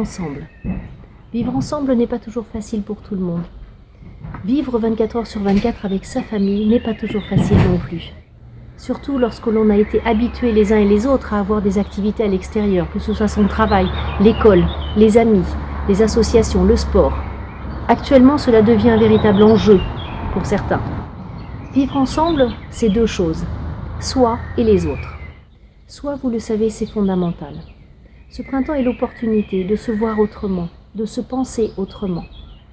ensemble. Vivre ensemble n'est pas toujours facile pour tout le monde. Vivre 24 heures sur 24 avec sa famille n'est pas toujours facile non plus. Surtout lorsque l'on a été habitués les uns et les autres à avoir des activités à l'extérieur, que ce soit son travail, l'école, les amis, les associations, le sport. Actuellement, cela devient un véritable enjeu pour certains. Vivre ensemble, c'est deux choses, soi et les autres. Soi, vous le savez, c'est fondamental. Ce printemps est l'opportunité de se voir autrement, de se penser autrement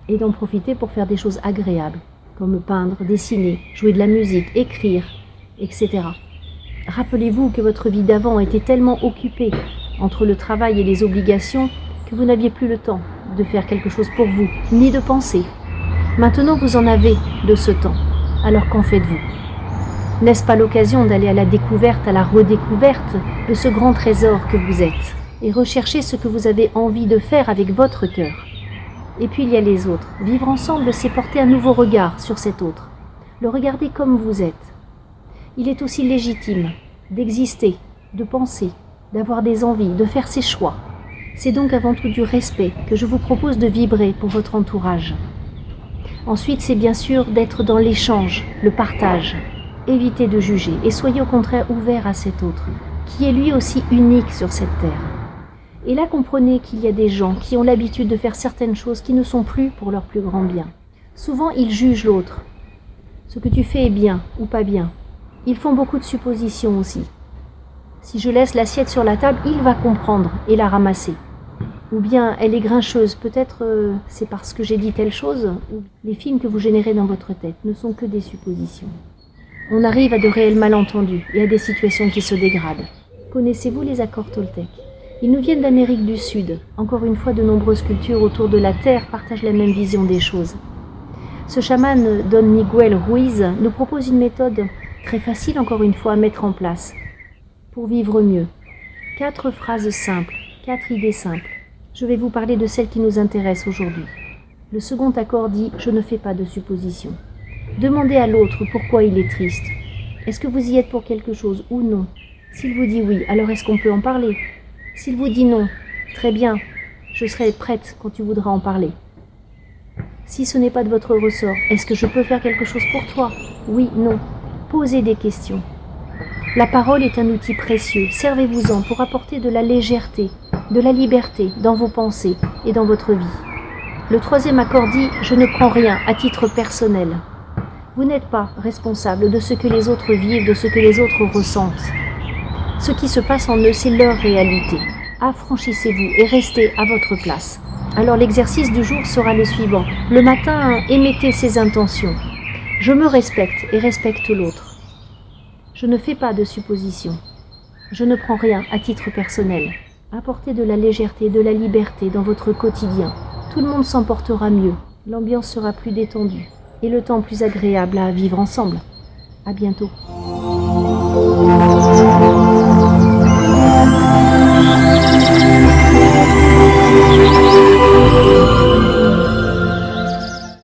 et d'en profiter pour faire des choses agréables, comme peindre, dessiner, jouer de la musique, écrire, etc. Rappelez-vous que votre vie d'avant était tellement occupée entre le travail et les obligations que vous n'aviez plus le temps de faire quelque chose pour vous, ni de penser. Maintenant, vous en avez de ce temps. Alors qu'en faites-vous ? N'est-ce pas l'occasion d'aller à la découverte, à la redécouverte de ce grand trésor que vous êtes et rechercher ce que vous avez envie de faire avec votre cœur ? Et puis il y a les autres. Vivre ensemble, c'est porter un nouveau regard sur cet autre. Le regarder comme vous êtes. Il est aussi légitime d'exister, de penser, d'avoir des envies, de faire ses choix. C'est donc avant tout du respect que je vous propose de vibrer pour votre entourage. Ensuite, c'est bien sûr d'être dans l'échange, le partage. Évitez de juger et soyez au contraire ouverts à cet autre, qui est lui aussi unique sur cette terre. Et là, comprenez qu'il y a des gens qui ont l'habitude de faire certaines choses qui ne sont plus pour leur plus grand bien. Souvent, ils jugent l'autre. Ce que tu fais est bien ou pas bien. Ils font beaucoup de suppositions aussi. Si je laisse l'assiette sur la table, il va comprendre et la ramasser. Ou bien elle est grincheuse, peut-être c'est parce que j'ai dit telle chose. Les films que vous générez dans votre tête ne sont que des suppositions. On arrive à de réels malentendus et à des situations qui se dégradent. Connaissez-vous les accords toltèques ? Ils nous viennent d'Amérique du Sud. Encore une fois, de nombreuses cultures autour de la Terre partagent la même vision des choses. Ce chaman, Don Miguel Ruiz, nous propose une méthode très facile, encore une fois, à mettre en place pour vivre mieux. 4 phrases simples, 4 idées simples. Je vais vous parler de celle qui nous intéresse aujourd'hui. Le second accord dit « Je ne fais pas de suppositions ». Demandez à l'autre pourquoi il est triste. Est-ce que vous y êtes pour quelque chose ou non ? S'il vous dit oui, alors est-ce qu'on peut en parler ? S'il vous dit non, très bien, je serai prête quand tu voudras en parler. Si ce n'est pas de votre ressort, est-ce que je peux faire quelque chose pour toi ? Oui, non. Posez des questions. La parole est un outil précieux. Servez-vous-en pour apporter de la légèreté, de la liberté dans vos pensées et dans votre vie. Le troisième accord dit « Je ne prends rien à titre personnel ». Vous n'êtes pas responsable de ce que les autres vivent, de ce que les autres ressentent. Ce qui se passe en eux, c'est leur réalité. Affranchissez-vous et restez à votre place. Alors l'exercice du jour sera le suivant. Le matin, émettez ces intentions. Je me respecte et respecte l'autre. Je ne fais pas de suppositions. Je ne prends rien à titre personnel. Apportez de la légèreté, de la liberté dans votre quotidien. Tout le monde s'en portera mieux. L'ambiance sera plus détendue et le temps plus agréable à vivre ensemble. À bientôt.